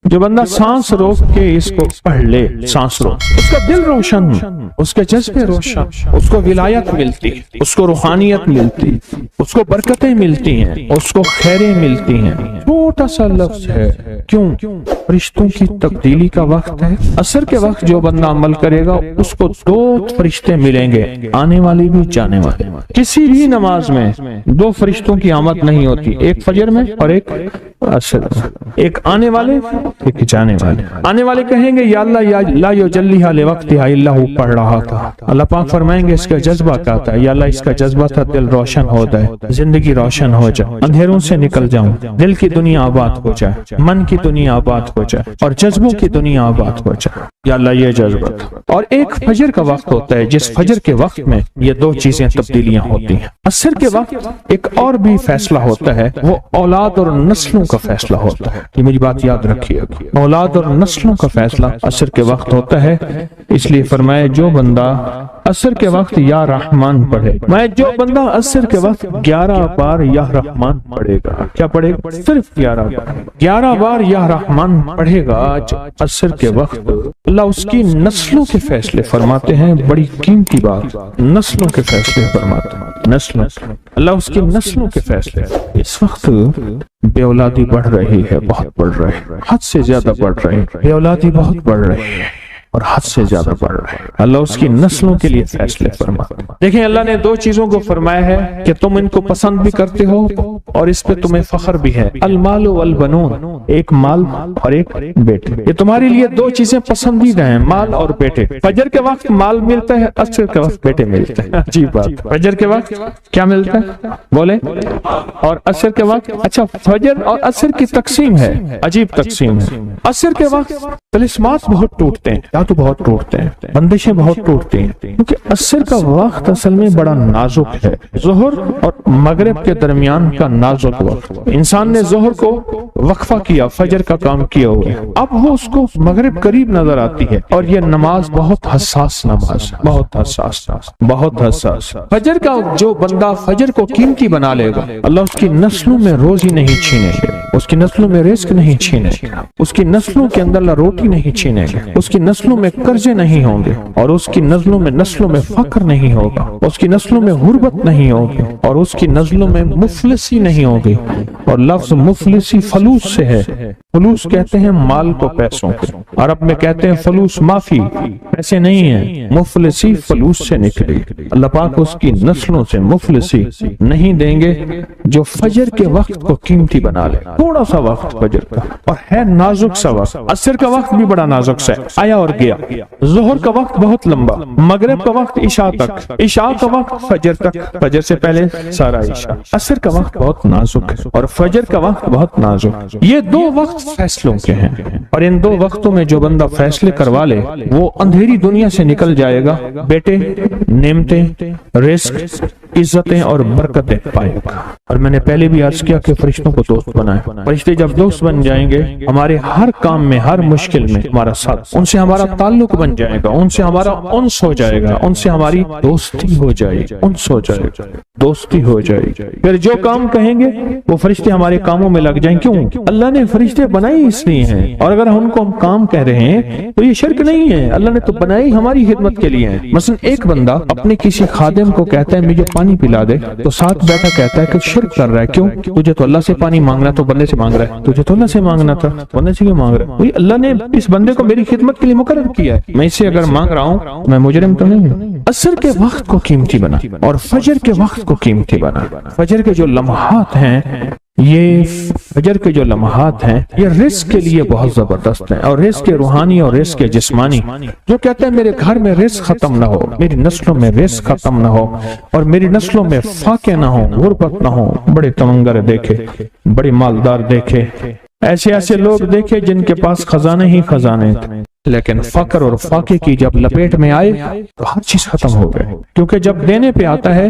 جو بندہ سانس روک کے اس کو پڑھ لے، سانس روک، اس کا دل روشن، اس کے جذبے روشن، اس کو ولایت ملتی، اس کو روحانیت ملتی، اس کو برکتیں ملتی ہیں، اس کو خیریں ملتی ہیں۔ چھوٹا سا لفظ ہے، کیوں؟ فرشتوں کی تبدیلی کا وقت ہے۔ عصر کے وقت جو بندہ عمل کرے گا اس کو 2 فرشتے ملیں گے، آنے والے بھی جانے والے۔ کسی بھی نماز میں 2 فرشتوں کی آمد نہیں ہوتی، ایک فجر میں اور ایک عصر میں، ایک آنے والے ایک جانے والے۔ آنے والے کہیں گے یا اللہ، یا لا یجلیھا لوقتھا الا ہو، پڑھ رہا تھا۔ اللہ پاک فرمائیں گے اس کا جذبہ کیا تھا؟ یا اللہ اس کا جذبہ تھا دل روشن ہو جائے، زندگی روشن ہو جائے، اندھیروں سے نکل جاؤں، دل کی دنیا آباد ہو جائے، من کی دنیا آباد ہو جائے اور جذبوں کی دنیا آباد ہو جائے۔ یا اللہ یہ جذبہ تھا۔ اور ایک فجر کا وقت ہوتا ہے جس فجر کے وقت میں یہ 2 چیزیں تبدیلیاں ہوتی ہیں۔ عصر کے وقت ایک اور بھی فیصلہ ہوتا ہے، وہ اولاد اور نسلوں کا فیصلہ ہوتا ہے۔ یہ میری بات یاد رکھیے، اولاد اور نسلوں کا فیصلہ عصر کے وقت ہوتا ہے۔ اس لیے فرمایا جو بندہ عصر کے وقت یا رحمان پڑھے، میں جو بندہ عصر کے وقت 11 بار یا رحمان پڑھے گا، کیا پڑھے گا؟ صرف 11 بار یا رحمان پڑھے گا عصر کے وقت، اللہ اس کی نسلوں کے فیصلے فرماتے ہیں۔ بڑی قیمتی بات، نسلوں کے فیصلے فرماتے ہیں، نسلوں، اللہ اس کی نسلوں کے فیصلے۔ اس وقت بے اولادی بڑھ رہی ہے، بہت بڑھ رہی ہے، حد سے زیادہ بڑھ رہی ہے، بے اولادی بہت بڑھ رہی ہے اور حد سے زیادہ بڑھ رہا ہے۔ اللہ اس کی نسلوں کے لیے فیصلے فرماتا ہے۔ دیکھیں اللہ نے 2 چیزوں کو فرمایا ہے کہ تم ان کو پسند بھی کرتے ہو اور اس پہ تمہیں فخر بھی ہے، المال والبنون، ایک مال اور ایک بیٹے۔ یہ تمہارے لیے 2 چیزیں پسندیدہ ہیں، مال اور بیٹے۔ فجر کے وقت مال ملتا ہے، عصر کے وقت بیٹے ملتے ہیں۔ عجیب بات، فجر کے وقت کیا ملتا ہے بولے، اور عصر کے وقت، اچھا فجر اور عصر کی تقسیم ہے، عجیب تقسیم ہے۔ عصر کے وقت طلسمات بہت ٹوٹتے ہیں، تو بہت ٹوٹتے ہیں، بندشیں بہت ٹوٹتی ہیں، کیونکہ عصر کا وقت اصل میں بڑا نازک ہے۔ ظہر اور مغرب کے درمیان کا نازک وقت، انسان نے ظہر کو وقفہ کیا، فجر کا کام کیا ہوا، اب وہ اس کو مغرب قریب نظر آتی ہے، اور یہ نماز بہت حساس نماز، بہت حساس، بہت حساس۔ فجر کا جو بندہ فجر کو قیمتی بنا لے گا، اللہ اس کی نسلوں میں روزی نہیں چھینے گا، اس کی نسلوں میں رزق نہیں چھینے گا، اس کی نسلوں کے اندر اللہ روٹی نہیں چھینے گا، اس کی نسلوں میں قرضے نہیں ہوں گے، اور اس کی نسلوں میں فقر نہیں ہوگا، اس کی نسلوں میں غربت نہیں ہوگی، اور اس کی نسلوں میں مفلسی نہیں ہوگی۔ اور لفظ مفلسی فلوس سے ہے، فلوس کہتے ہیں مال کو پیسوں کو، عرب میں کہتے ہیں فلوس معافی، پیسے نہیں ہیں، مفلسی فلوس سے نکلے۔ اللہ پاک اس کی نسلوں سے مفلسی نہیں دیں گے جو فجر کے وقت کو قیمتی بنا لے۔ تھوڑا سا وقت فجر کا، اور ہے نازک سا وقت، عصر کا وقت بھی بڑا نازک سا ہے، آیا اور گیا۔ ظہر کا وقت بہت لمبا، مغرب کا وقت عشاء تک، عشاء کا وقت فجر تک، فجر سے پہلے سارا عشاء۔ عصر کا وقت بہت نازک ہے اور فجر کا وقت بہت نازک۔ یہ 2 وقت فیصلوں کے ہیں، اور ان 2 وقتوں میں جو بندہ فیصلے کروا لے وہ اندھیری دنیا سے نکل جائے گا، بیٹے، نعمتیں، رزق، عزتیں اور برکتیں پائے گا۔ اور میں نے پہلے بھی عرض کیا کہ فرشتوں کو دوست بنائے، فرشتے جب دوست بن جائیں گے ہمارے ہر کام میں، ہر مشکل میں ہمارا ساتھ، ان سے ہمارا تعلق بن جائے گا، ان سے ہمارا انس ہو جائے گا، ان سے ہماری دوستی ہو جائے گی، انس ہو جائے گا، دوستی ہو جائے گی۔ پھر جو کام کہیں گے وہ فرشتے ہمارے کاموں میں لگ جائیں۔ کیوں؟ اللہ نے فرشتے بنائی اس لیے ہیں، اور اگر ان کو ہم کام کہہ رہے ہیں تو یہ شرک نہیں ہے، اللہ نے تو بنائی ہماری خدمت کے لیے ہے۔ مثلا ایک بندہ اپنے کسی خادم کو کہتا ہے مجھے پانی پلا دے، تو ساتھ بیٹھا کہتا ہے کہ شرک کر رہا ہے۔ کیوں؟ تجھے تو اللہ سے پانی مانگنا تو بندے سے مانگ رہا ہے، تجھے تو اللہ سے مانگنا تھا، بندے سے کیوں مانگ رہا ہے؟ اللہ نے اس بندے کو میری خدمت کے لیے مقرر کیا ہے، میں اسے اگر مانگ رہا ہوں میں مجرم تو نہیں ہوں۔ عصر کے وقت کو قیمتی بنا اور فجر کے وقت کو قیمتی بنا۔ فجر کے جو لمحات ہیں، یہ فجر کے جو لمحات ہیں یہ رزق کے لیے بہت زبردست ہیں، اور رزق کے روحانی اور رزق کے جسمانی۔ جو کہتے ہیں میرے گھر میں رزق ختم نہ ہو، میری نسلوں میں رزق ختم نہ ہو، اور میری نسلوں میں فاقے نہ ہو، غربت نہ ہو، بڑے تمنگر دیکھے، بڑے مالدار دیکھے، ایسے لوگ دیکھے جن کے پاس خزانے ہی خزانے تھے، لیکن فقر اور فاقے کی جب لپیٹ میں آئے تو ہر چیز ختم ہو گئے، کیونکہ جب دینے پہ آتا ہے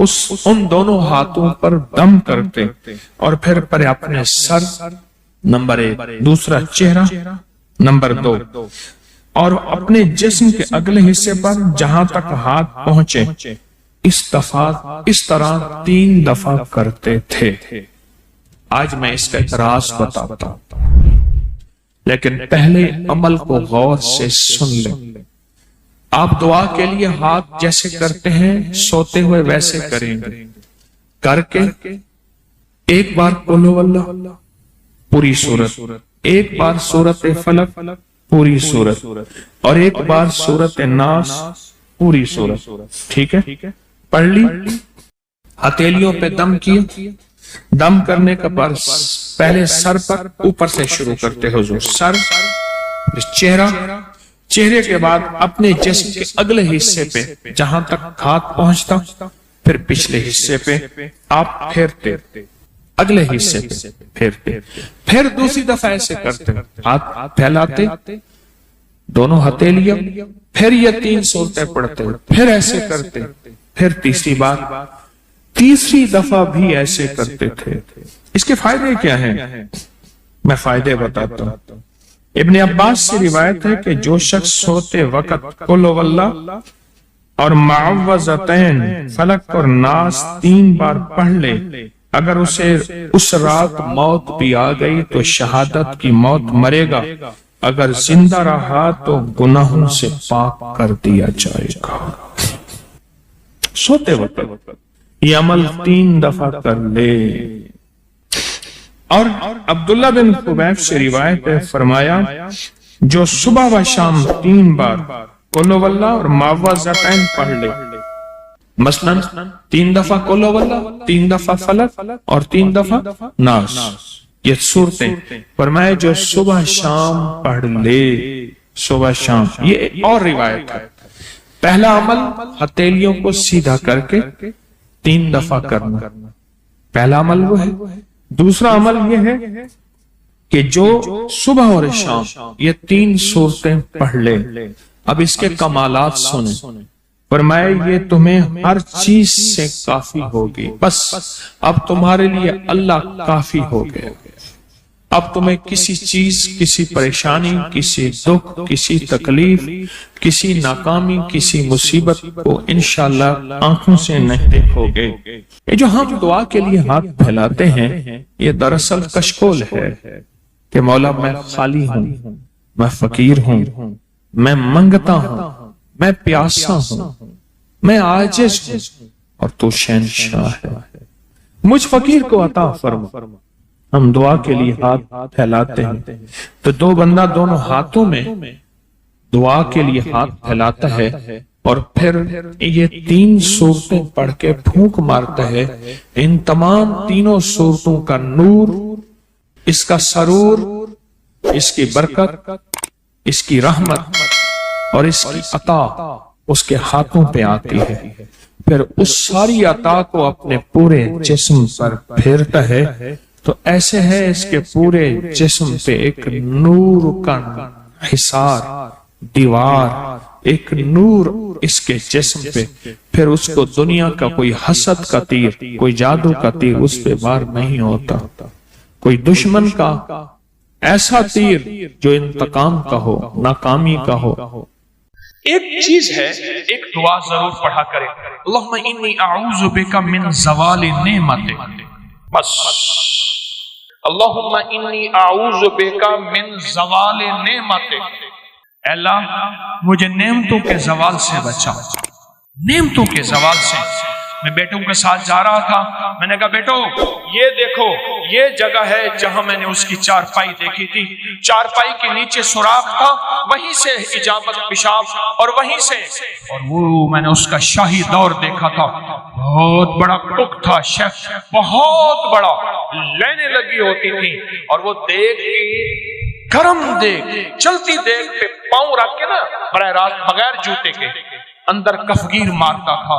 ان دونوں ہاتھوں پر دم کرتے اور پھر پر اپنے سر نمبر 1، دوسرا چہرہ نمبر 2، اور اپنے جسم کے اگلے حصے پر جہاں تک ہاتھ پہنچے اس طرح 3 دفعہ کرتے تھے۔ آج میں اس کا ایک راز بتاتا ہوں، لیکن پہلے عمل کو غور سے سن لیں۔ آپ دعا کے لیے ہاتھ جیسے کرتے ہیں سوتے ہوئے ویسے کریں گے، کر کے ایک بار قل ہو اللہ پوری سورت، ایک بار سورت فلق پوری سورت، اور ایک بار سورت ناس پوری سورت، ٹھیک ہے؟ پڑھ لی، ہتھیلیوں پہ دم کیا، دم کرنے کا بعد پہلے سر پر اوپر سے شروع کرتے حضور، سر، چہرے کے بعد اپنے جسم کے اگلے حصے پہ جہاں تک ہاتھ پہنچتا، پھر پچھلے حصے پہ آپ پھیرتے، اگلے حصے پہ پھیرتے، پھر دوسری دفعہ ایسے کرتے، ہاتھ پھیلاتے دونوں ہتھیلیاں، پھر یہ 3 سورتیں پڑھتے، پھر ایسے کرتے، پھر تیسری بار، تیسری دفعہ بھی ایسے کرتے تھے۔ اس کے فائدے کیا ہیں؟ میں فائدے بتاتا ہوں۔ ابن عباس سے روایت ہے کہ جو شخص سوتے وقت قل ہو اللہ اور معوذتین فلق اور ناس 3 بار پڑھ لے، اگر اسے اس رات موت بھی آ گئی تو شہادت کی موت مرے گا، اگر زندہ رہا تو گناہوں سے پاک کر دیا جائے گا۔ سوتے وقت یہ عمل 3 دفعہ کر لے۔ اور عبداللہ بن خبیب سے روایت ہے، فرمایا جو صبح و شام 3 بار قل ہو اللہ اور معوذتین پڑھ لے، مثلا 3 دفعہ قل ہو اللہ، 3 دفعہ فلق اور 3 دفعہ ناس، یہ صورتیں، فرمایا جو صبح شام پڑھ لے، صبح شام۔ یہ اور روایت ہے، پہلا عمل ہتھیلیوں کو سیدھا کر کے 3 دفعہ کرنا، پہلا عمل وہ ہے۔ دوسرا عمل یہ ہے کہ جو صبح اور شام یہ 3 صورتیں پڑھ لے۔ اب اس کے کمالات سنیں، فرمایا یہ تمہیں ہر چیز سے کافی ہوگی، بس اب تمہارے لیے اللہ کافی ہو گئے، اب تمہیں کسی چیز، کسی پریشانی، کسی دکھ، کسی تکلیف، کسی ناکامی، کسی مصیبت کو انشاءاللہ آنکھوں سے نہیں دیکھو گے۔ یہ جو ہم دعا کے لیے ہاتھ پھیلاتے ہیں یہ دراصل کشکول ہے کہ مولا میں خالی ہوں، میں فقیر ہوں، میں منگتا ہوں، میں پیاسا ہوں، میں عاجز ہوں، اور تو شہنشاہ ہے، مجھ فقیر کو عطا فرما۔ ہم دعا کے لیے ہاتھ پھیلاتے ہیں تو دو بندہ دونوں ہاتھوں میں دعا کے لیے ہاتھ پھیلاتا ہے اور پھر یہ 3 صورتیں پڑھ کے پھونک مارتا ہے۔ ان تمام تینوں صورتوں کا نور، اس کا سرور، اس کی برکت، اس کی رحمت اور اس کی عطا اس کے ہاتھوں پہ آتی ہے، پھر اس ساری عطا کو اپنے پورے جسم پر پھیرتا ہے تو ایسے ہے اس کے پورے جسم پہ ایک نور کا حصار، دیوار، ایک نور اس کے جسم پہ، پھر اس کو دنیا کا کوئی حسد کا تیر، کوئی جادو کا تیر اس پہ وار نہیں ہوتا، کوئی دشمن کا ایسا تیر جو انتقام کا ہو، ناکامی کا ہو۔ ایک چیز ہے، ایک دعا ضرور پڑھا کرے، اللہم انی اعوذ بک من زوال نعمتک، بس اللہم انی اعوذ بک من زوال نعمتک، اے اللہ مجھے نعمتوں کے زوال سے بچا، نعمتوں کے زوال سے۔ میں بیٹوں کے ساتھ جا رہا تھا، میں نے کہا بیٹو یہ دیکھو یہ جگہ ہے جہاں میں نے اس کی چارپائی دیکھی تھی، چارپائی کے نیچے سوراخ تھا، وہیں سے اجابت پیشاب، اور وہیں سے، اور وہ میں نے اس کا شاہی دور دیکھا تھا، بہت بڑا کک تھا، شیف بہت بڑا، لینے لگی ہوتی تھی، اور وہ دیکھ گرم دیکھ، چلتی دیکھ پہ پاؤں رکھ کے نا براہ راست بغیر جوتے کے اندر کفگیر مارتا تھا،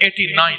89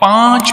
5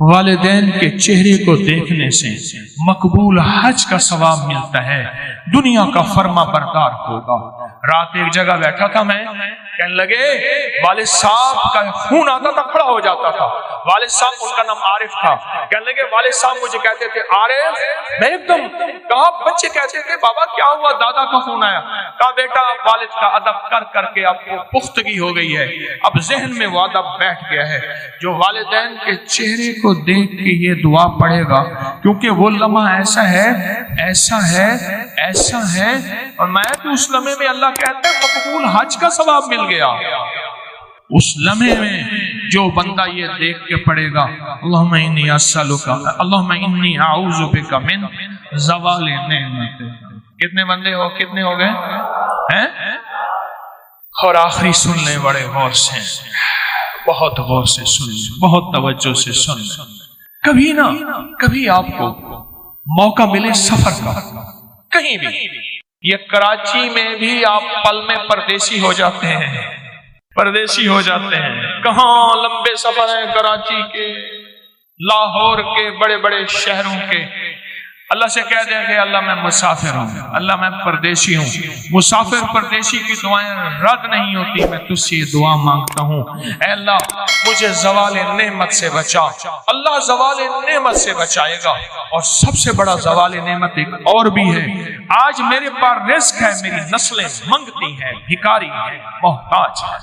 والدین کے چہرے کو دیکھنے سے مقبول حج کا ثواب ملتا ہے، دنیا کا فرما بردار ہوگا۔ رات ایک جگہ بیٹھا تھا میں، کہنے لگے والد صاحب کا خون آتا تھا، کھڑا ہو جاتا تھا۔ والد صاحب، ان کا نام عارف تھا، کہنے لگے والد صاحب مجھے کہتے تھے عارف، میں ایک دم کہا، بچے کہتے تھے بابا کیا ہوا، دادا کا خون آیا؟ کہا بیٹا والد کا ادب کر کر کے آپ کو پختگی ہو گئی ہے، اب ذہن میں وہ ادب بیٹھ گیا ہے۔ جو والدین کے چہرے کو دیکھ کے یہ دعا پڑھے گا، کیونکہ وہ لمحہ ایسا ہے ایسا ہے ایسا ہے، اور میں تو اس لمحے میں اللہ کہتا ہے مقبول حج کا ثواب مل گیا۔ اس لمحے میں جو بندہ یہ دیکھ کے پڑھے گا اللہم انی اسألک، اللہم انی اعوذ بک من زوال نعمت۔ کتنے بندے ہو، کتنے ہو گئے ہیں؟ اور آخری سن لیں بڑے غور سے، بہت غور سے سن لیں، بہت توجہ سے سن لیں۔ کبھی نہ کبھی آپ کو موقع ملے سفر کا، کہیں بھی، یہ کراچی میں بھی آپ پل میں پردیسی ہو جاتے ہیں، پردیسی ہو جاتے ہیں۔ کہاں لمبے سفر ہیں کراچی کے، لاہور کے، بڑے بڑے شہروں کے۔ اللہ سے کہہ دیں کہ اللہ میں مسافر ہوں، اللہ میں پردیسی ہوں۔ مسافر پردیسی کی دعائیں رد نہیں ہوتی، میں تجھ سے یہ دعا مانگتا ہوں، اے اللہ مجھے زوال نعمت سے بچا۔ اللہ زوال نعمت سے بچائے گا، اور سب سے بڑا زوال نعمت ایک اور بھی ہے، آج میرے پاس رزق ہے، میری نسلیں منگتی ہیں، بھکاری ہیں، محتاج ہیں۔